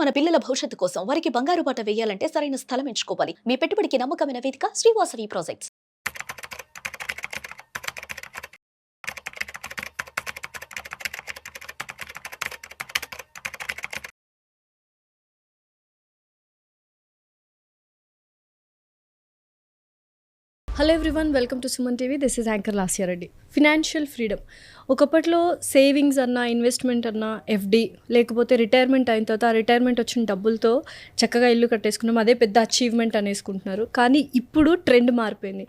మన పిల్లల భవిష్యత్తు కోసం వారికి బంగారు బాట వేయాలంటే సరైన స్థలం ఎంచుకోవాలి. మీ పెట్టుబడికి నమ్మకమైన వేదిక Srivasavi projects. Hello everyone, welcome to Suman TV. This is anchor Lasya Reddy. Financial freedom ఒకప్పట్లో సేవింగ్స్ అన్నా, ఇన్వెస్ట్మెంట్ అన్నా, ఎఫ్డి, లేకపోతే రిటైర్మెంట్ అయిన తర్వాత ఆ రిటైర్మెంట్ వచ్చిన డబ్బులతో చక్కగా ఇల్లు కట్టేసుకున్నాం, అదే పెద్ద అచీవ్మెంట్ అనేసుకుంటున్నారు. కానీ ఇప్పుడు ట్రెండ్ మారిపోయింది.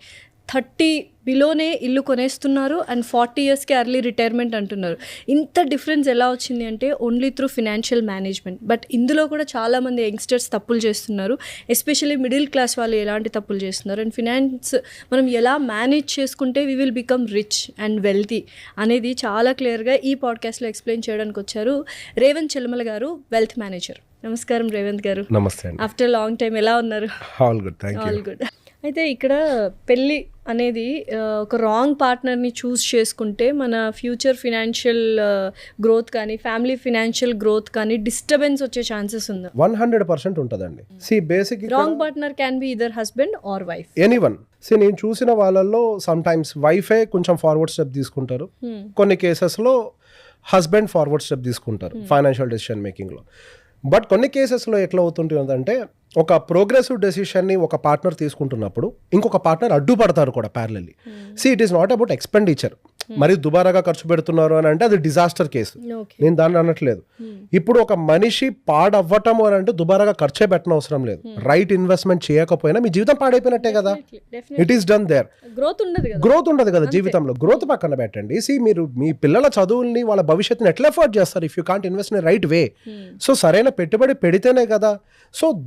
30 బిలోనే ఇల్లు కొనేస్తున్నారు అండ్ 40 ఇయర్స్కి ఎర్లీ రిటైర్మెంట్ అంటున్నారు. ఇంత డిఫరెన్స్ ఎలా వచ్చింది అంటే only through financial management. But ఇందులో కూడా చాలామంది యంగ్స్టర్స్ తప్పులు చేస్తున్నారు. ఎస్పెషల్లీ మిడిల్ క్లాస్ వాళ్ళు ఎలాంటి తప్పులు చేస్తున్నారు అండ్ ఫినాన్స్ మనం ఎలా మేనేజ్ చేసుకుంటే we will become rich and wealthy అనేది చాలా క్లియర్గా ఈ పాడ్కాస్ట్లో ఎక్స్ప్లెయిన్ చేయడానికి వచ్చారు రేవంత్ చెల్లమల గారు, వెల్త్ మేనేజర్. నమస్కారం రేవంత్ గారు. నమస్తే. ఆఫ్టర్ లాంగ్ టైం ఎలా ఉన్నారు? All good, thank you. All good. అయితే ఇక్కడ పెళ్ళి అనేది ఒక రాంగ్ పార్ట్నర్ని చూస్ చేసుకుంటే మన ఫ్యూచర్ ఫినాన్షియల్ గ్రోత్ కానీ, ఫ్యామిలీ ఫినాన్షియల్ గ్రోత్ కానీ డిస్టర్బెన్స్ వచ్చే ఛాన్సెస్ ఉందా? 100% ఉంటుందండి. Basic wrong partner can be either husband or wife, anyone. నేను చూసిన వాళ్ళల్లో సమ్ టైమ్స్ వైఫే కొంచెం ఫార్వర్డ్ స్టెప్ తీసుకుంటారు, కొన్ని కేసెస్లో హస్బెండ్ ఫార్వర్డ్ స్టెప్ తీసుకుంటారు ఫైనాన్షియల్ డెసిషన్ మేకింగ్లో. బట్ కొన్ని కేసెస్లో ఎట్లా అవుతుంటుందంటే ఒక ప్రోగ్రెసివ్ డెసిషన్ని ఒక పార్ట్నర్ తీసుకుంటున్నప్పుడు ఇంకొక పార్ట్నర్ అడ్డుపడతారు కూడా parallelly. It is not about expenditure. మరి దుబారాగా ఖర్చు పెడుతున్నారు అని అంటే అది డిజాస్టర్ కేసు. నేను దాన్ని అనట్లేదు. ఇప్పుడు ఒక మనిషి పాడవ్వటం అని అంటే దుబారాగా ఖర్చే పెట్టిన అవసరం లేదు. రైట్ ఇన్వెస్ట్మెంట్ చేయకపోయినా మీ జీవితం పాడైపోయినట్టే కదా. It is done there. Growth ఉండదు కదా జీవితంలో. గ్రోత్ పక్కన పెట్టండి. మీరు మీ పిల్లల చదువుల్ని, వాళ్ళ భవిష్యత్తుని ఎట్లా ఎఫర్ట్ చేస్తారు if you can't invest in right way? సరైన పెట్టుబడి పెడితేనే కదా.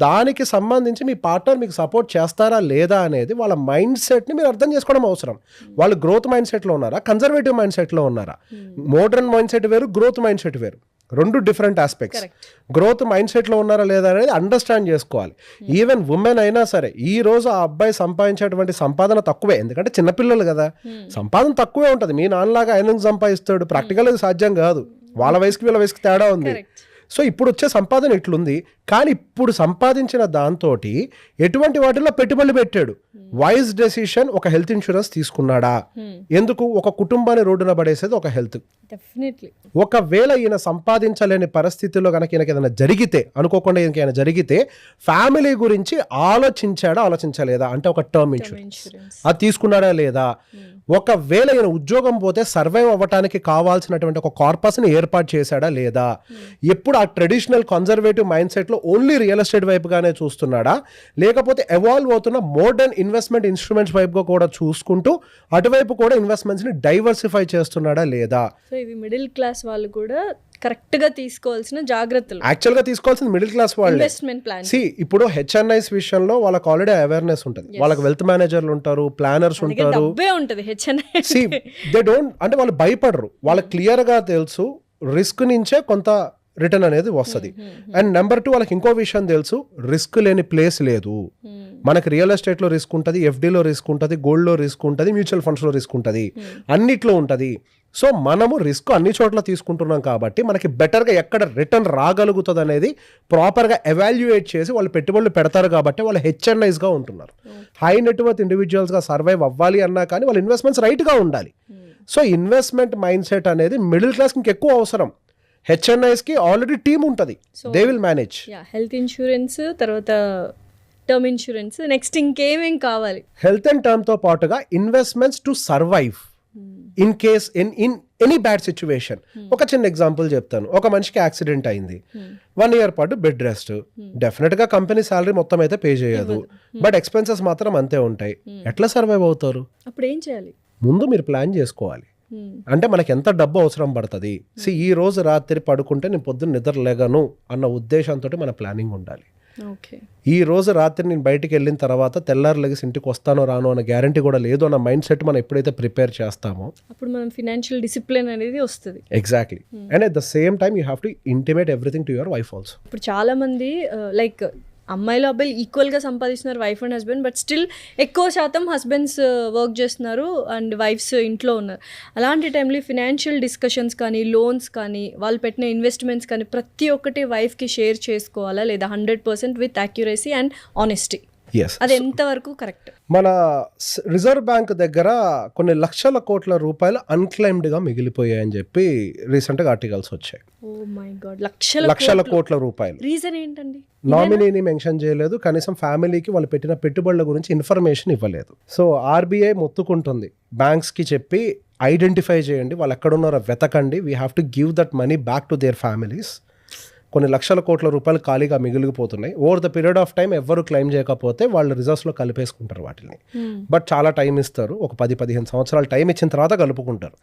దానికి సంబంధించి మీ పార్ట్నర్ మీకు సపోర్ట్ చేస్తారా లేదా అనేది వాళ్ళ మైండ్ సెట్ని మీరు అర్థం చేసుకోవడం అవసరం. వాళ్ళు గ్రోత్ మైండ్ సెట్లో ఉన్నారా, కన్జర్వేటివ్ మైండ్ సెట్లో ఉన్నారా? మోడర్న్ మైండ్ సెట్ వేరు, గ్రోత్ మైండ్ సెట్ వేరు, రెండు డిఫరెంట్ ఆస్పెక్ట్స్. గ్రోత్ మైండ్ సెట్లో ఉన్నారా లేదా అనేది అండర్స్టాండ్ చేసుకోవాలి. ఈవెన్ ఉమెన్ అయినా సరే, ఈ రోజు ఆ అబ్బాయి సంపాదించేటువంటి సంపాదన తక్కువే, ఎందుకంటే చిన్నపిల్లలు కదా, సంపాదన తక్కువే ఉంటుంది. మీ నాన్నలాగా ఆయన సంపాదిస్తాడు? ప్రాక్టికల్గా సాధ్యం కాదు. వాళ్ళ వయసుకి వీళ్ళ వయసుకి తేడా ఉంది. ఇప్పుడు వచ్చే సంపాదన ఇట్లుంది. కానీ ఇప్పుడు సంపాదించిన దాంతో ఎటువంటి వాటిల్లో పెట్టుబడులు పెట్టాడు? Wise decision. ఒక హెల్త్ ఇన్సూరెన్స్ తీసుకున్నాడా? ఎందుకు? ఒక కుటుంబాన్ని రోడ్డున పడేసేది ఒక హెల్త్. ఒకవేళ ఈయన సంపాదించలేని పరిస్థితుల్లో కనుక ఈయనకి ఏదైనా జరిగితే, అనుకోకుండా ఈయనకి జరిగితే, ఫ్యామిలీ గురించి ఆలోచించలేదా అంటే ఒక టర్మ్ ఇన్సూరెన్స్ అది తీసుకున్నాడా లేదా? ఒకవేళ ఈయన ఉద్యోగం పోతే సర్వైవ్ అవ్వటానికి కావాల్సినటువంటి ఒక కార్పస్ని ఏర్పాటు చేశాడా లేదా? ఎప్పుడు ఆ ట్రెడిషనల్ కన్జర్వేటివ్ మైండ్ సెట్లో ఓన్లీ రియల్ ఎస్టేట్ వైపుగానే చూస్తున్నాడా, లేకపోతే ఎవాల్వ్ అవుతున్న మోడర్న్ ఇన్వెస్ట్మెంట్ ఇన్స్ట్రుమెంట్స్ వైపుగా కూడా చూసుకుంటూ అటువైపు కూడా ఇన్వెస్ట్మెంట్స్ని డైవర్సిఫై చేస్తున్నాడా లేదా? ఇవి మిడిల్ క్లాస్ వాళ్ళు కూడా కరెక్ట్ గా తీసుకోవాల్సిన జాగ్రత్తలు. యాక్చువల్ గా తీసుకోవాల్సిన మిడిల్ క్లాస్ వాళ్ళు. Investment plan. ఇప్పుడు హెచ్ఎన్ఐస్ విషయంలో వాళ్ళకి ఆల్రెడీ అవేర్నెస్ ఉంటుంది. వాళ్ళకి వెల్త్ మేనేజర్లు ఉంటారు, ప్లానర్స్ ఉంటారు. దే డోంట్, అంటే వాళ్ళు భయపడరు. వాళ్ళకి క్లియర్ గా తెలుసు రిస్క్ నుంచే కొంత రిటర్న్ అనేది వస్తుంది. అండ్ నెంబర్ 2, వాళ్ళకి ఇంకో విషయం తెలుసు, రిస్క్ లేని ప్లేస్ లేదు. మనకి రియల్ ఎస్టేట్లో రిస్క్ ఉంటుంది, ఎఫ్డీలో రిస్క్ ఉంటుంది, గోల్డ్లో రిస్క్ ఉంటుంది, మ్యూచువల్ ఫండ్స్లో రిస్క్ ఉంటుంది, అన్నిట్లో ఉంటుంది. మనము రిస్క్ అన్ని చోట్ల తీసుకుంటున్నాం కాబట్టి మనకి బెటర్గా ఎక్కడ రిటర్న్ రాగలుగుతుంది అనేది ప్రాపర్గా ఎవాల్యుయేట్ చేసి వాళ్ళు పెట్టుబడులు పెడతారు కాబట్టి వాళ్ళు హెచ్ఎన్ఐస్గా ఉంటున్నారు. హై నెట్వర్త్ ఇండివిజువల్స్గా సర్వైవ్ అవ్వాలి అన్నా కానీ వాళ్ళ ఇన్వెస్ట్మెంట్స్ రైట్గా ఉండాలి. ఇన్వెస్ట్మెంట్ మైండ్ సెట్ అనేది మిడిల్ క్లాస్కి ఇంకెక్కువ అవసరం. హెచ్ఎన్ఐస్కి ఆల్రెడీ టీమ్ ఉంటుంది, they will manage. Health insurance, తర్వాత టర్మ్ ఇన్సూరెన్స్, నెక్స్ట్ ఇంకేమేం కావాలి? హెల్త్ అండ్ టర్మ్తో పాటుగా investments to survive in case in any bad situation. ఒక చిన్న ఎగ్జాంపుల్ చెప్తాను. ఒక మనిషికి యాక్సిడెంట్ అయింది, 1 year పాటు బెడ్ రెస్ట్. డెఫినెట్గా కంపెనీ శాలరీ మొత్తం అయితే పే చేయదు, బట్ ఎక్స్పెన్సెస్ మాత్రం అంతే ఉంటాయి. ఎట్లా సర్వైవ్ అవుతారు? అప్పుడు ఏం చేయాలి? ముందు మీరు ప్లాన్ చేసుకోవాలి. అంటే మనకి ఎంత డబ్బు అవసరం పడుతుంది. ఈ రోజు రాత్రి పడుకుంటే నేను పొద్దున్న నిద్ర లేగను అన్న ఉద్దేశంతో మన ప్లానింగ్ ఉండాలి. ఈ రోజు రాత్రి నేను బయటికి వెళ్ళిన తర్వాత తెల్లారు లెగిసి ఇంటికి వస్తానో రానో అన్న గ్యారంటీ కూడా లేదు అన్న మైండ్ సెట్ మనం ఎప్పుడైతే ప్రిపేర్ చేస్తామో అప్పుడు మనం ఫినాన్షియల్ డిసిప్లిన్ అనేది వస్తుంది. Exactly. And at the same time you have to intimate everything to your wife also. ఇప్పుడు చాలా మంది లైక్ అమ్మాయిలు అబ్బాయిలు ఈక్వల్గా సంపాదిస్తున్నారు wife and husband, but still ఎక్కువ శాతం హస్బెండ్స్ వర్క్ చేస్తున్నారు అండ్ వైఫ్స్ ఇంట్లో ఉన్నారు. అలాంటి టైంలో ఫినాన్షియల్ డిస్కషన్స్ కానీ లోన్స్ కానీ వాళ్ళు పెట్టిన ఇన్వెస్ట్మెంట్స్ కానీ ప్రతి ఒక్కటి వైఫ్కి షేర్ చేసుకోవాలా లేదా 100% with accuracy and honesty? Yes, అది ఎంతవరకు కరెక్ట్? మన రిజర్వ్ బ్యాంక్ దగ్గర కొన్ని లక్షల కోట్ల రూపాయలు అన్క్లైమ్డ్గా మిగిలిపోయాయని చెప్పి రీసెంట్గా ఆర్టికల్స్ వచ్చాయి. ఓ మై గాడ్, లక్షల కోట్ల రూపాయలు. రీజన్ ఏంటండి? నామినీని మెన్షన్ చేయలేదు, కనీసం ఫ్యామిలీకి వాళ్ళు పెట్టిన పెట్టుబడుల గురించి ఇన్ఫర్మేషన్ ఇవ్వలేదు. సో ఆర్బీఐ మొత్తుకుంటుంది బ్యాంక్స్కి చెప్పి ఐడెంటిఫై చేయండి, వాళ్ళు ఎక్కడున్నారో వెతకండి, we have to give that money back to their families. కొన్ని లక్షల కోట్ల రూపాయలు ఖాళీగా మిగిలిపోతున్నాయి. Over the period of time ఎవరు క్లెయిమ్ చేయకపోతే వాళ్ళు రిజర్వ్స్లో కలిపేసుకుంటారు వాటిని. బట్ చాలా టైం ఇస్తారు, ఒక 10-15 సంవత్సరాలు టైం ఇచ్చిన తర్వాత కలుపుకుంటారు.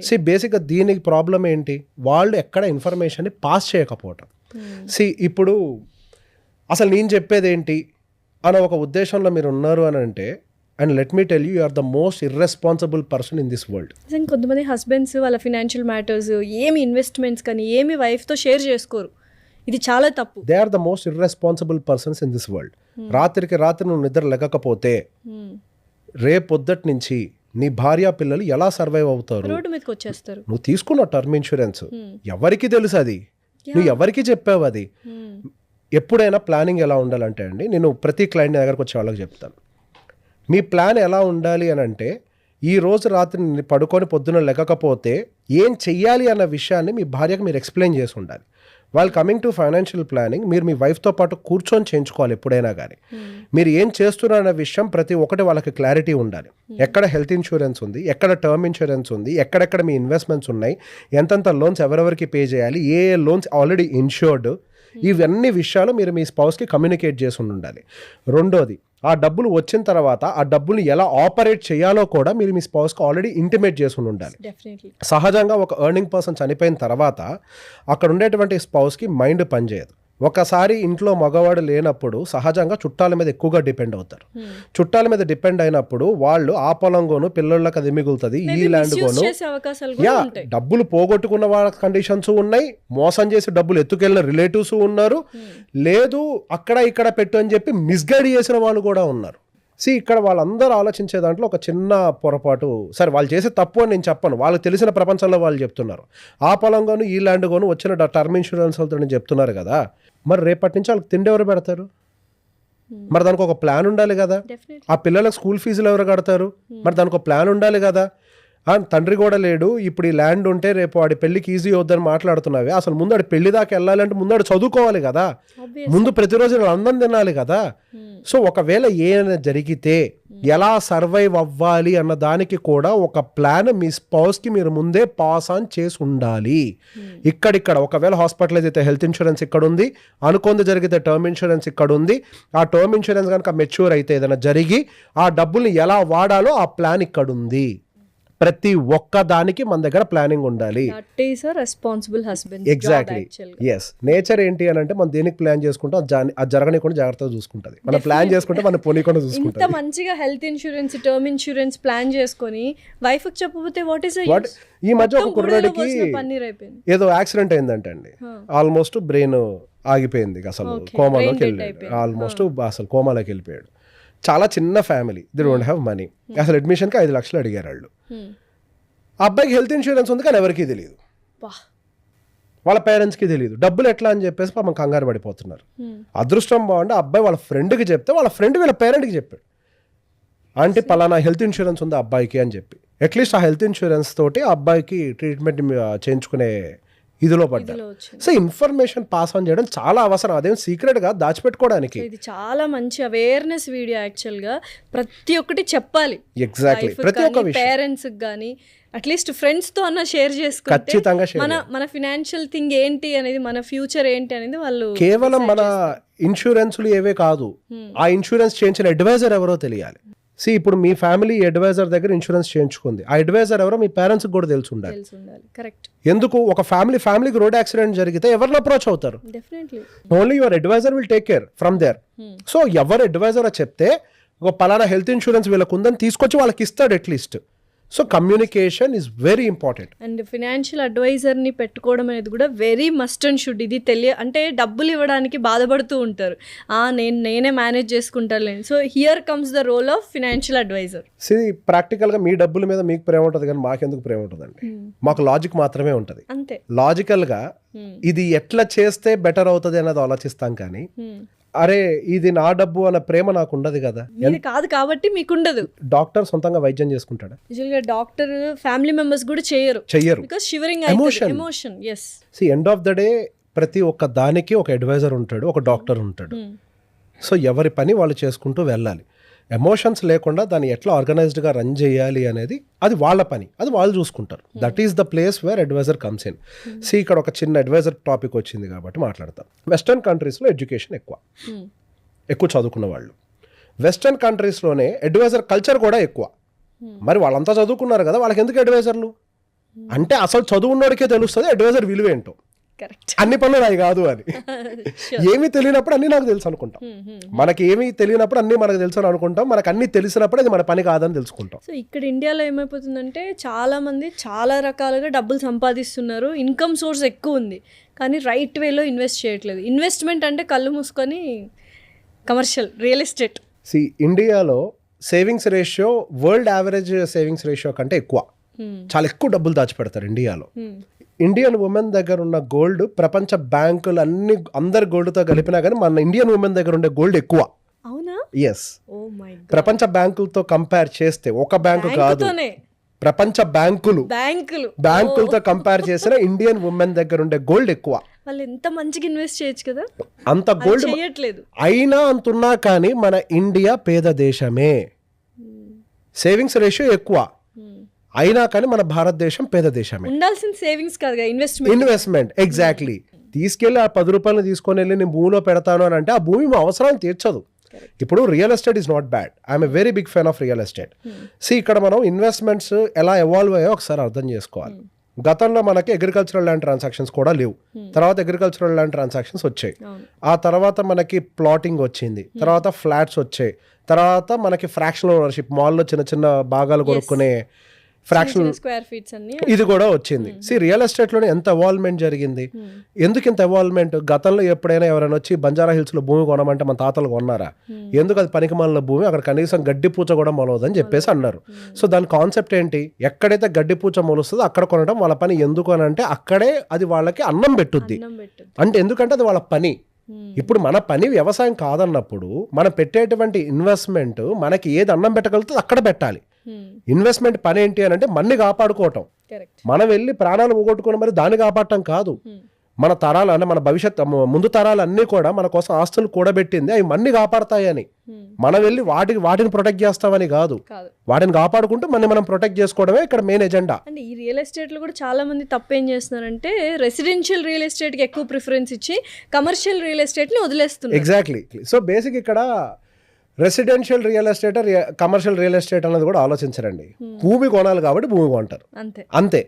సి బేసిక్గా దీనికి ప్రాబ్లం ఏంటి, వాళ్ళు ఎక్కడ ఇన్ఫర్మేషన్ని పాస్ చేయకపోవటం. సి ఇప్పుడు అసలు నేను చెప్పేది ఏంటి అన్న ఒక ఉద్దేశంలో మీరు ఉన్నారు అని అంటే, and let me tell you are the most irresponsible person in this world. కొంతమంది హస్బెండ్స్ వాళ్ళ ఫినాన్షియల్ మ్యాటర్స్ ఏమి ఇన్వెస్ట్మెంట్స్ కానీ ఏమి వైఫ్తో షేర్ చేసుకోరు. ఇది చాలా తప్పు. They are the most irresponsible persons in this world. రాత్రికి రాత్రి నువ్వు నిద్ర లేకపోతే రేపొద్దటి నుంచి నీ భార్య పిల్లలు ఎలా సర్వైవ్ అవుతారు? రోడ్డు మీదకి వచ్చేస్తారు. నువ్వు తీసుకున్న టర్మ్ ఇన్సూరెన్స్ ఎవరికి తెలుసు? అది నువ్వు ఎవరికి చెప్పావు? అది ఎప్పుడైనా ప్లానింగ్ ఎలా ఉండాలంటే అండి, నేను ప్రతి క్లయింట్ దగ్గరకు వచ్చే వాళ్ళకి చెప్తాను, మీ ప్లాన్ ఎలా ఉండాలి అని అంటే, ఈ రోజు రాత్రి పడుకొని పొద్దున లేకపోతే ఏం చెయ్యాలి అన్న విషయాన్ని మీ భార్యకు మీరు ఎక్స్ప్లెయిన్ చేసి ఉండాలి. వాళ్ళు కమింగ్ టు ఫైనాన్షియల్ ప్లానింగ్ మీరు మీ వైఫ్తో పాటు కూర్చొని చేయించుకోవాలి ఎప్పుడైనా కానీ. మీరు ఏం చేస్తున్నారన్న విషయం ప్రతి ఒక్కటి వాళ్ళకి క్లారిటీ ఉండాలి. ఎక్కడ హెల్త్ ఇన్సూరెన్స్ ఉంది, ఎక్కడ టర్మ్ ఇన్సూరెన్స్ ఉంది, ఎక్కడెక్కడ మీ ఇన్వెస్ట్మెంట్స్ ఉన్నాయి, ఎంతెంత లోన్స్ ఎవరెవరికి పే చేయాలి, ఏ లోన్స్ ఆల్రెడీ ఇన్షూర్డ్, ఇవన్నీ విషయాలు మీరు మీ స్పౌస్కి కమ్యూనికేట్ చేసి ఉండాలి. రెండోది, ఆ డబ్బులు వచ్చిన తర్వాత ఆ డబ్బులు ఎలా ఆపరేట్ చేయాలో కూడా మీరు మీ స్పౌస్కి ఆల్రెడీ ఇంటిమేట్ చేసి ఉండాలి. సహజంగా ఒక ఎర్నింగ్ పర్సన్ చనిపోయిన తర్వాత అక్కడ ఉండేటువంటి స్పౌస్కి మైండ్ పనిచేయదు. ఒకసారి ఇంట్లో మగవాడు లేనప్పుడు సహజంగా చుట్టాల మీద ఎక్కువగా డిపెండ్ అవుతారు. చుట్టాల మీద డిపెండ్ అయినప్పుడు వాళ్ళు ఆ పొలంగోను పిల్లలకి అది మిగులుతుంది, ఈ ల్యాండ్ గోను, డబ్బులు పోగొట్టుకున్న వాళ్ళ కండిషన్స్ ఉన్నాయి, మోసం చేసి డబ్బులు ఎత్తుకెళ్ళిన రిలేటివ్స్ ఉన్నారు, లేదు అక్కడ ఇక్కడ పెట్టు అని చెప్పి మిస్గైడ్ చేసిన వాళ్ళు కూడా ఉన్నారు. ఇక్కడ వాళ్ళందరూ ఆలోచించే దాంట్లో ఒక చిన్న పొరపాటు, సరే వాళ్ళు చేసే తప్పు అని నేను చెప్పను, వాళ్ళకి తెలిసిన ప్రపంచంలో వాళ్ళు చెప్తున్నారు, ఆ పొలంగాను ఈ ల్యాండ్ గాను వచ్చిన టర్మ్ ఇన్సూరెన్స్ అవుతుందని చెప్తున్నారు కదా, మరి రేపటి నుంచి వాళ్ళకి తిండి ఎవరు పెడతారు? మరి దానికి ఒక ప్లాన్ ఉండాలి కదా. ఆ పిల్లలకు స్కూల్ ఫీజులు ఎవరు కడతారు? మరి దానికి ఒక ప్లాన్ ఉండాలి కదా. తండ్రి కూడా లేడు, ఇప్పుడు ఈ ల్యాండ్ ఉంటే రేపు వాడి పెళ్లికి ఈజీ అవుద్దని మాట్లాడుతున్నావి. అసలు ముందు వాడి పెళ్లి దాకా వెళ్ళాలంటే ముందు వాడు చదువుకోవాలి కదా, ముందు ప్రతిరోజు అన్నం తినాలి కదా. సో ఒకవేళ ఏమైనా జరిగితే ఎలా సర్వైవ్ అవ్వాలి అన్న దానికి కూడా ఒక ప్లాన్ మీ స్పౌస్కి మీరు ముందే పాస్ ఆన్ చేసి ఉండాలి. ఇక్కడిక్కడ ఒకవేళ హాస్పిటలైజ్ అయితే హెల్త్ ఇన్సూరెన్స్ ఇక్కడ ఉంది, అనుకోంది జరిగితే టర్మ్ ఇన్సూరెన్స్ ఇక్కడ ఉంది. ఆ టర్మ్ ఇన్సూరెన్స్ కనుక మెచ్యూర్ అయితే ఏదైనా జరిగి ఆ డబ్బుల్ని ఎలా వాడాలో ఆ ప్లాన్ ఇక్కడ ఉంది. ప్రతి ఒక్క దానికి మన దగ్గర ప్లానింగ్ ఉండాలి. Exactly, yes. నేచర్ ఏంటి అని అంటే మనం దేనికి ప్లాన్ చేసుకుంటాం అది జరగనీకుండా జాగ్రత్తగా చూసుకుంటది. మనం ప్లాన్ చేసుకుంటే మనం పోనీకుండా చూసుకుంటాం. ఇంత మంచిగా health insurance term insurance plan చేసుకొని వైఫ్ కి చెప్పకపోతే వాట్ ఇస్ ఈ మధ్య ఒక కుర్రాడికి ఏదో యాక్సిడెంట్ అయిందంట అండి, ఆల్మోస్ట్ బ్రెయిన్ ఆగిపోయింది, అసలు కోమాలోకి వెళ్ళాడు, ఆల్మోస్ట్ అసలు కోమాలోకి వెళ్ళిపోయాడు. చాలా చిన్న family, they don't have money. అసలు అడ్మిషన్కి 5 లక్షలు అడిగారు వాళ్ళు. అబ్బాయికి హెల్త్ ఇన్సూరెన్స్ ఉంది కానీ ఎవరికీ తెలియదు, వాళ్ళ పేరెంట్స్కి తెలియదు. డబ్బులు ఎట్లా అని చెప్పేసి పాపం కంగారు పడిపోతున్నారు. అదృష్టం బాగుంటే అబ్బాయి వాళ్ళ ఫ్రెండ్కి చెప్తే వాళ్ళ ఫ్రెండ్ వీళ్ళ పేరెంట్కి చెప్పాడు, అంటే పలానా హెల్త్ ఇన్సూరెన్స్ ఉంది అబ్బాయికి అని చెప్పి. అట్లీస్ట్ ఆ హెల్త్ ఇన్సూరెన్స్ తోటి ఆ అబ్బాయికి ట్రీట్మెంట్ చేయించుకునే ఇదిలో పడ్డారు. సో ఇన్ఫర్మేషన్ పాస్ ఆన్ చేయడం చాలా అవసరం, అదేం సీక్రెట్ గా దాచిపెట్టుకోవడానికి. ఇది చాలా మంచి అవేర్నెస్ వీడియో, యాక్చువల్ గా ప్రతి ఒక్కటి చెప్పాలి. ఎగ్జాక్ట్లీ, ప్రతి ఒక్క విషయం పేరెంట్స్ కానీ అట్లీస్ట్ ఫ్రెండ్స్ తో అన్న షేర్ చేసుకుంటే మన ఫినాన్షియల్ థింగ్ ఏంటి అనేది, మన ఫ్యూచర్ ఏంటి అనేది వాళ్ళు. కేవలం మన ఇన్సూరెన్స్లు ఏవే కాదు, ఆ ఇన్సూరెన్స్ చేయించిన అడ్వైజర్ ఎవరో తెలియాలి. ఇప్పుడు మీ ఫ్యామిలీ అడ్వైజర్ దగ్గర ఇన్సూరెన్స్ చేయించుకుంది, ఆ అడ్వైజర్ ఎవరో మీ పేరెంట్స్ కూడా తెలిసి ఉండాలి. కరెక్ట్. ఎందుకు ఒక ఫ్యామిలీకి రోడ్ యాక్సిడెంట్ జరిగితే ఎవరిని అప్రోచ్ అవుతారు? Only your advisor will take care from there. So ఎవరు అడ్వైజర్ చెప్తే ఒక పలానా హెల్త్ ఇన్సూరెన్స్ వీళ్ళకు ఉందని తీసుకొచ్చి వాళ్ళకి ఇస్తాడు at least. So communication is very important. And financial అడ్వైజర్ని పెట్టుకోవడం అనేది కూడా వెరీ మస్ట్ అండ్ షుడ్. ఇది అంటే డబ్బులు ఇవ్వడానికి బాధపడుతూ ఉంటారు, నేనే మేనేజ్ చేసుకుంటాను. So here comes the role of financial advisor. ప్రాక్టికల్గా మీ డబ్బుల మీద మీకు ప్రేమ ఉంటుంది కానీ మాకెందుకు ప్రేమ ఉంటుందండి? మాకు లాజిక్ మాత్రమే ఉంటుంది. అంతే. లాజికల్గా ఇది ఎట్లా చేస్తే బెటర్ అవుతుంది అన్నది ఆలోచిస్తాం కానీ అరే ఇది నా డబ్బు అన్న ప్రేమ నాకు ఉండదు కదా. ఇది కాదు కాబట్టి మీకుండదు. డాక్టర్ సొంతంగా వైద్యం చేసుకుంటాడా? యూజువల్గా డాక్టర్ ఫ్యామిలీ మెంబర్స్ కూడా చెయ్యరు because shivering emotion. Yes. End of the day ప్రతి ఒక్క దానికి ఒక అడ్వైజర్ ఉంటాడు, ఒక డాక్టర్ ఉంటాడు. సో ఎవరి పని వాళ్ళు చేసుకుంటూ వెళ్ళాలి. ఎమోషన్స్ లేకుండా దాన్ని ఎట్లా ఆర్గనైజ్డ్గా రన్ చేయాలి అనేది అది వాళ్ళ పని, అది వాళ్ళు చూసుకుంటారు. That is the place where advisor comes in. ఇక్కడ ఒక చిన్న అడ్వైజర్ టాపిక్ వచ్చింది కాబట్టి మాట్లాడతాం. వెస్టర్న్ కంట్రీస్లో ఎడ్యుకేషన్ ఎక్కువ చదువుకున్న వాళ్ళు. వెస్టర్న్ కంట్రీస్లోనే అడ్వైజర్ కల్చర్ కూడా ఎక్కువ. మరి వాళ్ళంతా చదువుకున్నారు కదా, వాళ్ళకి ఎందుకు అడ్వైజర్లు అంటే అసలు చదువున్నోడికే తెలుస్తుంది అడ్వైజర్ విలువ ఏంటో. అన్ని పనులు నాయి కాదు అని. ఏమీ తెలియనప్పుడు అన్ని నాకు తెలుసు అనుకుంటాం. మనకి ఏమీ తెలియనప్పుడు అన్ని మనకు తెలుసు అని అనుకుంటాం. మనకు అన్ని తెలిసినప్పుడు అది మన పని కాదని తెలుసుకుంటాం. సో ఇక్కడ ఇండియాలో ఏమైపోతుందంటే చాలా మంది చాలా రకాలుగా డబ్బులు సంపాదిస్తున్నారు, ఇన్కమ్ సోర్స్ ఎక్కువ ఉంది, కానీ రైట్ వేలో ఇన్వెస్ట్ చేయట్లేదు. ఇన్వెస్ట్మెంట్ అంటే కళ్ళు మూసుకొని కమర్షియల్ రియల్ ఎస్టేట్. ఇండియాలో savings ratio world average savings ratio కంటే ఎక్కువ. చాలా ఎక్కువ డబ్బులు దాచిపెడతారు ఇండియాలో. ఇండియన్ ఉమెన్ దగ్గర ఉన్న గోల్డ్ ప్రపంచ బ్యాంకులు అందరు గోల్డ్తో కలిపినా కానీ మన ఇండియన్ ఉమెన్ దగ్గర ఉండే గోల్డ్ ఎక్కువ. అవునా? ఎస్. ప్రపంచ బ్యాంకులతో కంపేర్ చేస్తే, ఒక బ్యాంకు కాదు, ప్రపంచ బ్యాంకులతో కంపేర్ చేసిన ఇండియన్ ఉమెన్ దగ్గర ఉండే గోల్డ్ ఎక్కువ. వాళ్ళు ఎంత మంచిగా ఇన్వెస్ట్ చేయొచ్చు కదా, అంత గోల్డ్ చేయట్లేదు. అయినా అంతున్నా కానీ మన ఇండియా పేద దేశమే. సేవింగ్స్ రేషియో ఎక్కువ అయినా కానీ మన భారతదేశం పేద దేశమే. ఉండాల్సిన సేవింగ్స్ కాదు, ఇన్వెస్ట్మెంట్. ఎగ్జాక్ట్లీ. తీసుకెళ్ళి ఆ 10 రూపాయలు తీసుకొని వెళ్ళి నేను భూమిలో పెడతాను అని అంటే ఆ భూమి మా అవసరాన్ని తీర్చదు. ఇప్పుడు real estate is not bad. I'm a very big fan of real estate. ఇక్కడ మనం ఇన్వెస్ట్మెంట్స్ ఎలా ఎవాల్వ్ అయ్యో ఒకసారి అర్థం చేసుకోవాలి. గతంలో మనకి అగ్రికల్చరల్ ల్యాండ్ ట్రాన్సాక్షన్స్ కూడా లేవు. తర్వాత అగ్రికల్చరల్ ల్యాండ్ ట్రాన్సాక్షన్స్ వచ్చాయి. ఆ తర్వాత మనకి ప్లాటింగ్ వచ్చింది, తర్వాత ఫ్లాట్స్ వచ్చాయి, తర్వాత మనకి ఫ్రాక్షనల్ ఓనర్షిప్, మాల్లో చిన్న చిన్న భాగాలు కొనుక్కునే ఫ్రాక్షనల్ స్క్వేర్ ఫీట్స్ అన్ని ఇది కూడా వచ్చింది. రియల్ ఎస్టేట్ లోనే ఎంత ఎవాల్వ్మెంట్ జరిగింది. ఎందుకు ఇంత ఎవాల్వ్మెంట్? గతంలో ఎప్పుడైనా ఎవరైనా వచ్చి బంజారా హిల్స్ లో భూమి కొనమంటే మన తాతలు కొన్నారా? ఎందుకు? అది పనికిమాలిన భూమి, అక్కడ కనీసం గడ్డి పూచ కూడా మొలవదని చెప్పేసి అన్నారు. సో దాని కాన్సెప్ట్ ఏంటి? ఎక్కడైతే గడ్డి పూచ మొలుస్తుందో అక్కడ కొనడం వాళ్ళ పని. ఎందుకు అని అంటే అక్కడే అది వాళ్ళకి అన్నం పెట్టుద్ది. అంటే ఎందుకంటే అది వాళ్ళ పని. ఇప్పుడు మన పని వ్యవసాయం కాదన్నప్పుడు మనం పెట్టేటువంటి ఇన్వెస్ట్మెంట్ మనకి ఏది అన్నం పెట్టగలుగుతుంది అక్కడ పెట్టాలి. ఇన్వెస్ట్మెంట్ పని ఏంటి అని అంటే మన్ని కాపాడుకోవటం. మనం వెళ్ళి ప్రాణాలు పోగొట్టుకుని మరి దాన్ని కాపాడటం కాదు. మన తరాలు అంటే మన భవిష్యత్ ముందు తరాలు అన్నీ కూడా మన కోసం ఆస్తులు కూడబెట్టింది అవి మన్ని కాపాడతాయని. మనం వెళ్ళి వాటిని ప్రొటెక్ట్ చేస్తామని కాదు, వాటిని కాపాడుకుంటూ మనం ప్రొటెక్ట్ చేసుకోవడమే ఇక్కడ మెయిన్ ఎజెండా. అంటే ఈ రియల్ ఎస్టేట్ లో కూడా చాలా మంది తప్పేం చేస్తున్నారంటే రెసిడెన్షియల్ రియల్ ఎస్టేట్ కి ఎక్కువ ప్రిఫరెన్స్ ఇచ్చి కమర్షియల్ రియల్ ఎస్టేట్ ని వదిలేస్తున్నారు. ఎగ్జాక్ట్లీ. సో బేసిక్ ఇక్కడ residential real estate, commercial real estate అనేది కూడా ఆలోచించరండి. భూమి కొనాలి కాబట్టి భూమి కొంటారు అంతే.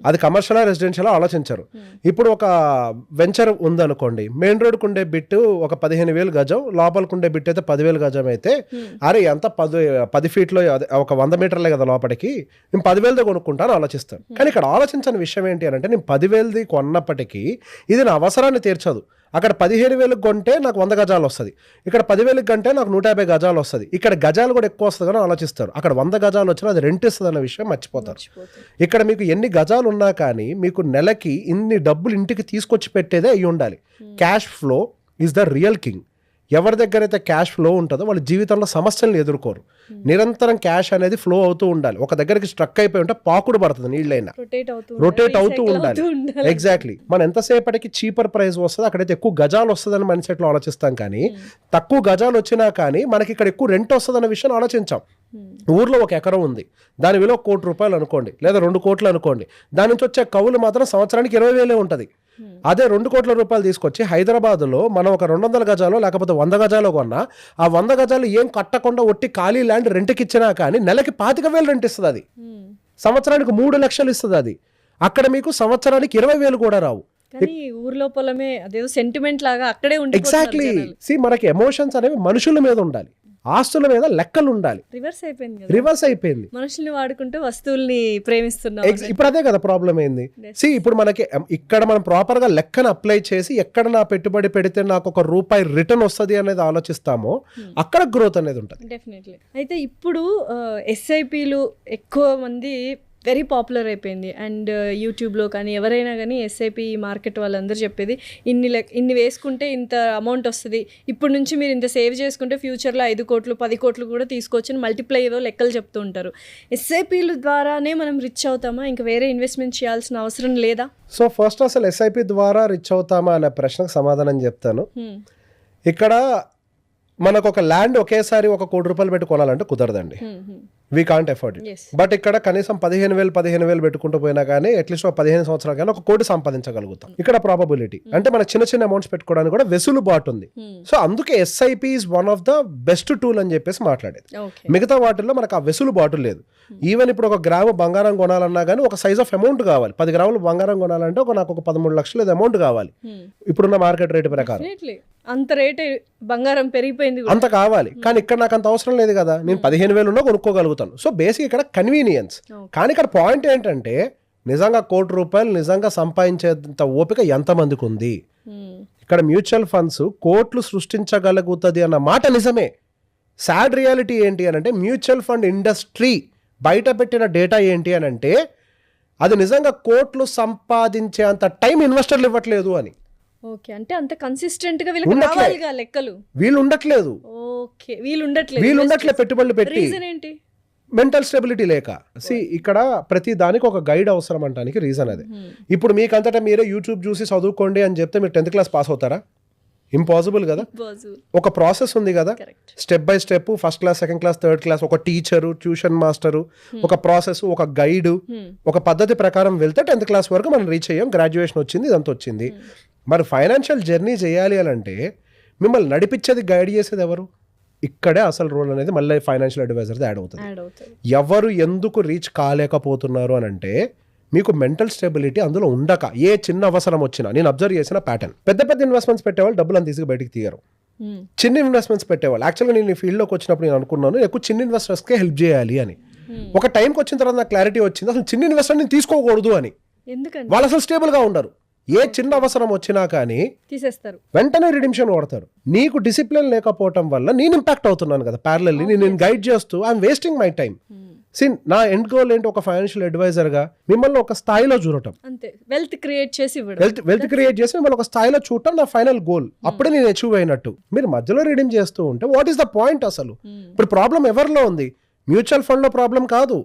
అది కమర్షియల్ రెసిడెన్షియల్ ఆలోచించరు. ఇప్పుడు ఒక వెంచర్ ఉందనుకోండి, మెయిన్ రోడ్కు ఉండే బిట్ ఒక 15,000 గజం, లోపలికి ఉండే బిట్ అయితే 10,000 గజం అయితే అరే ఎంత 10 ఫీట్లో ఒక 100 మీటర్లే కదా లోపలికి, నేను 10,000ది కొనుక్కుంటాను ఆలోచిస్తాను. కానీ ఇక్కడ ఆలోచించని విషయం ఏంటి అని అంటే నేను 10,000ది కొన్నప్పటికీ ఇది నా అవసరాన్ని తీర్చదు. అక్కడ 15,000 కొంటే నాకు 100 గజాలు వస్తుంది, ఇక్కడ 10,000 కంటే నాకు 150 గజాలు వస్తుంది. ఇక్కడ గజాలు కూడా ఎక్కువ వస్తుంది కానీ ఆలోచిస్తారు. అక్కడ 100 గజాలు వచ్చినా అది రెంట్ ఇస్తుంది అన్న విషయం మర్చిపోతారు. ఇక్కడ మీకు ఎన్ని గజాలు ఉన్నా కానీ మీకు నెలకి ఇన్ని డబ్బులు ఇంటికి తీసుకొచ్చి పెట్టేదే అయ్యి ఉండాలి. Cash flow is the real king. ఎవరి దగ్గర అయితే క్యాష్ ఫ్లో ఉంటుందో వాళ్ళ జీవితంలో సమస్యలను ఎదుర్కోరు. నిరంతరం క్యాష్ అనేది ఫ్లో అవుతూ ఉండాలి. ఒక దగ్గరికి స్ట్రక్ అయిపోయి ఉంటే పాకుడు పడుతుంది, నీళ్ళైనా రొటేట్ అవుతూ ఉండాలి. ఎగ్జాక్ట్లీ. మనం ఎంతసేపటికి చీపర్ ప్రైస్ వస్తుంది అక్కడైతే ఎక్కువ గజాలు వస్తుందని మైండ్ సెట్లో ఆలోచిస్తాం, కానీ తక్కువ గజాలు వచ్చినా కానీ మనకి ఇక్కడ ఎక్కువ రెంట్ వస్తుందన్న విషయం ఆలోచించాం. ఊర్లో ఒక ఎకరం ఉంది, దాని విలువ 1 కోటి రూపాయలు అనుకోండి, లేదా 2 కోట్లు అనుకోండి. దాని నుంచి వచ్చే కవులు మాత్రం సంవత్సరానికి 20,000 ఉంటుంది. అదే 2 కోట్ల రూపాయలు తీసుకొచ్చి హైదరాబాద్లో మనం ఒక 200 గజాలు లేకపోతే 100 గజాలు కొన్నా ఆ 100 గజాలు ఏం కట్టకుండా ఒట్టి ఖాళీ ల్యాండ్ రెంట్కి ఇచ్చినా కానీ నెలకి 25,000 రెంట్ ఇస్తుంది. అది సంవత్సరానికి 3 లక్షలు ఇస్తుంది. అది అక్కడ మీకు సంవత్సరానికి 20,000 కూడా రావు. ఊర్లో పొలమే అదేదో సెంటిమెంట్ లాగా అక్కడే ఉంటుంది. ఎగ్జాక్ట్లీ. మనకి ఎమోషన్స్ అనేవి మనుషుల మీద ఉండాలి. ఆస్తుల మీద లెక్కలు ఉండాలి. రివర్స్ అయిపోయింది కదా, రివర్స్ అయిపోయింది. మనుషుల్ని వాడుకుంటూ వస్తువుల్ని ప్రేమిస్తున్నాం. ఇప్పుడు అదే కదా ప్రాబ్లం ఏంది. ఇప్పుడు మనకి ఇక్కడ మనం ప్రాపర్ గా లెక్కను అప్లై చేసి ఎక్కడ నా పెట్టుబడి పెడితే నాకు ₹1 రిటర్న్ వస్తుంది అనేది ఆలోచిస్తామో అక్కడ గ్రోత్ అనేది ఉంటుంది. డెఫినెట్లీ. అయితే ఇప్పుడు ఎస్ఐపిలు ఎక్కువ మంది వెరీ పాపులర్ అయిపోయింది. అండ్ యూట్యూబ్లో కానీ ఎవరైనా కానీ ఎస్ఐపి మార్కెట్ వాళ్ళందరూ చెప్పేది ఇన్ని వేసుకుంటే ఇంత అమౌంట్ వస్తుంది, ఇప్పుడు నుంచి మీరు ఇంత సేవ్ చేసుకుంటే ఫ్యూచర్లో 5 కోట్లు 10 కోట్లు కూడా తీసుకోవచ్చు అని మల్టిప్లై ఏదో లెక్కలు చెప్తూ ఉంటారు. ఎస్ఐపిల ద్వారానే మనం రిచ్ అవుతామా, ఇంకా వేరే ఇన్వెస్ట్మెంట్ చేయాల్సిన అవసరం లేదా? సో ఫస్ట్ అసలు ఎస్ఐపి ద్వారా రిచ్ అవుతామా అనే ప్రశ్నకు సమాధానం చెప్తాను. ఇక్కడ మనకు ఒక ల్యాండ్ ఒకేసారి ₹1,00,00,000 పెట్టి కొనాలంటే కుదరదండి. We can't afford it. But ఇక్కడ కనీసం 15,000 పెట్టుకుంటూ పోయినా కానీ అట్లీస్ట్ 15 సంవత్సరాలు కానీ ₹1,00,00,000 సంపాదించగలుగుతాం. ఇక్కడ ప్రాబబిలిటీ అంటే మన చిన్న అమౌంట్స్ పెట్టుకోవడానికి కూడా వెసులుబాటు ఉంది. సో అందుకే SIP is one of the best tool అని చెప్పేసి మాట్లాడేది. మిగతా వాటిల్లో మనకు ఆ వెసులుబాటు లేదు. ఈవెన్ ఇప్పుడు 1 గ్రాము బంగారం కొనాలన్నా కానీ ఒక సైజ్ ఆఫ్ అమౌంట్ కావాలి. 10 గ్రాములు బంగారం కొనాలంటే నాకు ఒక 13 లక్షలు అమౌంట్ కావాలి ఇప్పుడున్న మార్కెట్ రేటు ప్రకారం. అంత రేట్ బంగారం పెరిగిపోయింది, అంత కావాలి. కానీ ఇక్కడ నాకు అంత అవసరం లేదు కదా, నేను 15,000 ఉన్నా కొనుక్కోగలుగుతాను. సో బేసిక్ ఇక్కడ కన్వీనియన్స్. కానీ ఇక్కడ పాయింట్ ఏంటంటే నిజంగా ₹1,00,00,000 నిజంగా సంపాదించేంత ఓపిక ఎంతమందికి ఉంది? ఇక్కడ మ్యూచువల్ ఫండ్స్ కోట్లు సృష్టించగలుగుతుంది అన్న మాట నిజమే. సాడ్ రియాలిటీ ఏంటి అని అంటే మ్యూచువల్ ఫండ్ ఇండస్ట్రీ బయట పెట్టిన డేటా ఏంటి అని అంటే అది నిజంగా కోట్లు సంపాదించే అంత టైం ఇన్వెస్టర్లు ఇవ్వట్లేదు అని. ఓకే, అంటే అంత కన్సిస్టెంట్ గా వీళ్ళకి రావాలిగా లెక్కలు. వీళ్ళు ఉండట్లేదు. ఓకే, వీళ్ళు ఉండట్లేదు పెట్టుబడులు పెట్టి. రీజన్ ఏంటి? మెంటల్ స్టెబిలిటీ లేక. ఇక్కడ ప్రతి దానికి ఒక గైడ్ అవసరం అంటానికి రీజన్ అదే. ఇప్పుడు మీకు అంతటా మీరే యూట్యూబ్ చూసి చదువుకోండి అని చెప్తే మీరు 10th క్లాస్ పాస్ అవుతారా? ఇంపాసిబుల్ కదా. ఒక ప్రాసెస్ ఉంది కదా, step by step, first class, second class, third class, ఒక టీచరు, ట్యూషన్ మాస్టరు, ఒక ప్రాసెస్, ఒక గైడ్, ఒక పద్ధతి ప్రకారం వెళ్తే 10th క్లాస్ వరకు మనం రీచ్ అయ్యాం. గ్రాడ్యుయేషన్ వచ్చింది, ఇదంతా వచ్చింది. మరి ఫైనాన్షియల్ జర్నీ చేయాలి అని అంటే మిమ్మల్ని నడిపించేది, గైడ్ చేసేది ఎవరు? ఇక్కడే అసలు రోల్ అనేది మళ్ళీ ఫైనాన్షియల్ అడ్వైజర్ది యాడ్ అవుతుంది. ఎవరు ఎందుకు రీచ్ కాలేకపోతున్నారు అని అంటే మీకు మెంటల్ స్టెబిలిటీ అందులో ఉండక, ఏ చిన్న అవసరం వచ్చినా, నేను అబ్జర్వ్ చేసిన ప్యాటర్న్, పెద్ద ఇన్వెస్ట్మెంట్స్ పెట్టేవాళ్ళు డబ్బులు అంత తీసుకు బయటికి తీయరు. చిన్న ఇన్వెస్ట్మెంట్స్ పెట్టేవాళ్ళు, యాక్చువల్గా నేను ఈ ఫీల్డ్లోకి వచ్చినప్పుడు నేను అనుకున్నాను ఎక్కువ చిన్న ఇన్వెస్టర్స్కే హెల్ప్ చేయాలి అని. ఒక టైంకి వచ్చిన తర్వాత నాకు క్లారిటీ వచ్చింది అసలు చిన్న ఇన్వెస్టర్ నేను తీసుకోకూడదు అని. వాళ్ళు అసలు స్టేబుల్గా ఉండరు. ఏ చిన్న అవసరం వచ్చినా కానీ తీసేస్తారు, వెంటనే రిడిమ్షన్ వాడతారు. నీకు డిసిప్లిన్ లేకపోవటం వల్ల నేను ఇంపాక్ట్ అవుతున్నాను కదా ప్యారలల్లీ. నేను గైడ్ చేస్తూ ఐఎమ్ వేస్టింగ్ మై టైం. నా ఎండ్ గోల్ ఏంటి? ఒక ఫైనాన్షియల్ అడ్వైజర్ గా మిమ్మల్ని ఒక స్థాయిలో చూడటం, వెల్త్ క్రియేట్ చేసి మిమ్మల్ని ఒక స్థాయిలో చూడటం నా ఫైనల్ గోల్. అప్పుడే నేను అచీవ్ అయినట్టు. మీరు మధ్యలో రిడీమ్ చేస్తూ ఉంటే వాట్ ఈస్ ద పాయింట్ అసలు? ఇప్పుడు ప్రాబ్లం ఎవరిలో ఉంది? మ్యూచువల్ ఫండ్ లో ప్రాబ్లం కాదు.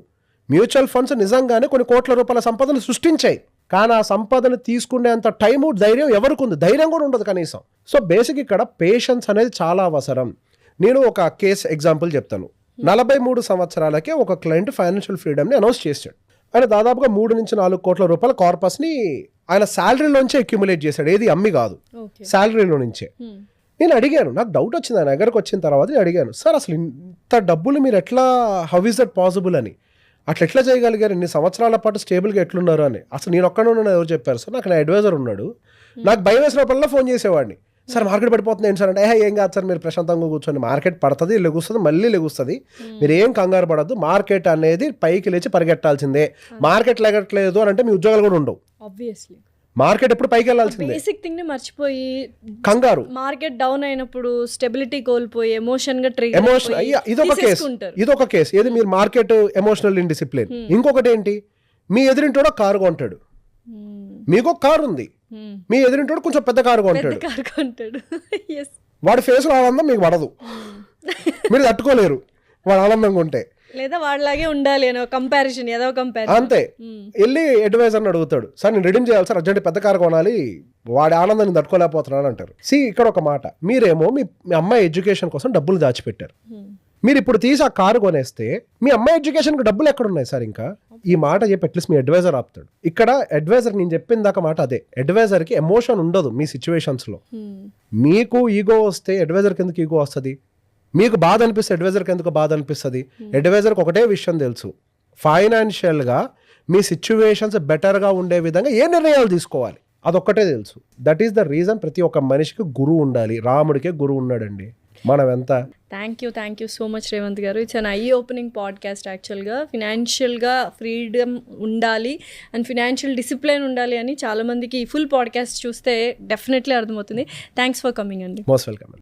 మ్యూచువల్ ఫండ్స్ నిజంగానే కొన్ని కోట్ల రూపాయల సంపదను సృష్టించాయి. కానీ ఆ సంపదను తీసుకునేంత టైము, ధైర్యం ఎవరికి ఉంది? ధైర్యం కూడా ఉండదు కనీసం. సో బేసిక్ ఇక్కడ పేషెన్స్ అనేది చాలా అవసరం. నేను ఒక కేస్ ఎగ్జాంపుల్ చెప్తాను. 43 సంవత్సరాలకే ఒక క్లయింట్ ఫైనాన్షియల్ ఫ్రీడమ్ని అనౌన్స్ చేశాడు. ఆయన దాదాపుగా 3 నుంచి 4 కోట్ల రూపాయల కార్పస్ని ఆయన శాలరీలోంచే అక్యుములేట్ చేశాడు. ఏది అమ్మి కాదు, శాలరీలో నుంచే. నేను అడిగాను, నాకు డౌట్ వచ్చింది. ఆయన దగ్గరకు వచ్చిన తర్వాత నేను అడిగాను, సార్ అసలు ఇంత డబ్బులు మీరు ఎట్లా, హౌ ఈస్ దట్ పాసిబుల్ అని, అట్లా ఎట్లా చేయగలిగారు, ఇన్ని సంవత్సరాల పాటు స్టేబుల్గా ఎట్లున్నారు అని. అసలు నేను ఒక్కడే ఉన్నాను, ఎవరు చెప్పారు సార్? నాకు నా అడ్వైజర్ ఉన్నాడు. నాకు భయం వేసినప్పుడల్లా ఫోన్ చేసేవాడిని, సార్ మార్కెట్ పడిపోతుంది ఏంటి సార్ అంటే, ఏం కాదు సార్, మీరు ప్రశాంతంగా కూర్చొని, మార్కెట్ పడుతుంది, లెగుస్తుంది, మళ్ళీ లెగుస్తుంది, మీరు ఏం కంగారు పడద్దు, మార్కెట్ అనేది పైకి లేచి పరిగెట్టాల్సిందే. మార్కెట్ లెగట్లేదు అని అంటే మీ ఉద్యోగాలు కూడా ఉండవు. ఆబ్వియస్లీ మార్కెట్ ఎప్పుడు పైకి వెళ్ళాల్సిందే. బేసిక్ థింగ్ ని మర్చిపోయి కంగారు, మార్కెట్ డౌన్ అయినప్పుడు స్టెబిలిటీ కోల్పోయి ఎమోషన్ గా ఇదొక కేసు. ఏది మీరు మార్కెట్ ఎమోషనల్ ఇండిసిప్లిన్. ఇంకొకటి ఏంటి, మీ ఎదురింటోడు కారు కొంటాడు, మీకు ఒక కారు ఉంది, మీ ఎదురింటోడు కొంచెం పెద్ద కారు కొంటాడు. వాడి ఫేస్ లో ఆనందం మీకు పడదు, మీరు తట్టుకోలేరు వాడు ఆనందంగా ఉంటే. లేదా వాళ్ళలాగే ఉండాలి అని కంపారిజన్, ఏదో కంపారిజన్. అంతే. వెళ్ళి అడ్వైజర్ని అడుగుతాడు, సార్ నేను రిడీమ్ చేయాలి సార్, అర్జెంట్ పెద్ద కారు కొనాలి, వాడి ఆనందాన్ని తట్టుకోలేకపోతున్నాను అంటారు. ఇక్కడ ఒక మాట, మీరేమో మీ అమ్మాయి ఎడ్యుకేషన్ కోసం డబ్బులు దాచిపెట్టారు. మీరు ఇప్పుడు తీసి ఆ కారు కొనేస్తే మీ అమ్మాయి ఎడ్యుకేషన్కి డబ్బులు ఎక్కడున్నాయి సార్? ఇంకా ఈ మాట చెప్పి అట్లీస్ట్ మీ అడ్వైజర్ ఆపుతాడు. ఇక్కడ అడ్వైజర్, నేను చెప్పిన దాకా మాట అదే, అడ్వైజర్కి ఎమోషన్ ఉండదు మీ సిచ్యువేషన్స్లో. మీకు ఈగో వస్తే అడ్వైజర్కి ఎందుకు ఈగో వస్తుంది? మీకు బాధ అనిపిస్తే అడ్వైజర్కి ఎందుకు బాధ అనిపిస్తుంది? అడ్వైజర్కి ఒకటే విషయం తెలుసు, ఫైనాన్షియల్గా మీ సిచ్యువేషన్స్ బెటర్గా ఉండే విధంగా ఏ నిర్ణయాలు తీసుకోవాలి, అదొక్కటే తెలుసు. దట్ ఈస్ ద రీజన్ ప్రతి ఒక్క మనిషికి గురువు ఉండాలి. రాముడికే గురువు ఉన్నాడండి. మనం ఎంత. Thank you so much Revanth garu. It's an eye opening podcast యాక్చువల్గా. ఫినాన్షియల్గా ఫ్రీడమ్ ఉండాలి అండ్ ఫినాన్షియల్ డిసిప్లిన్ ఉండాలి అని చాలామందికి ఫుల్ పాడ్కాస్ట్ చూస్తే డెఫినెట్లీ అర్థమవుతుంది. థ్యాంక్స్ ఫర్ కమింగ్ అండి. Most welcome.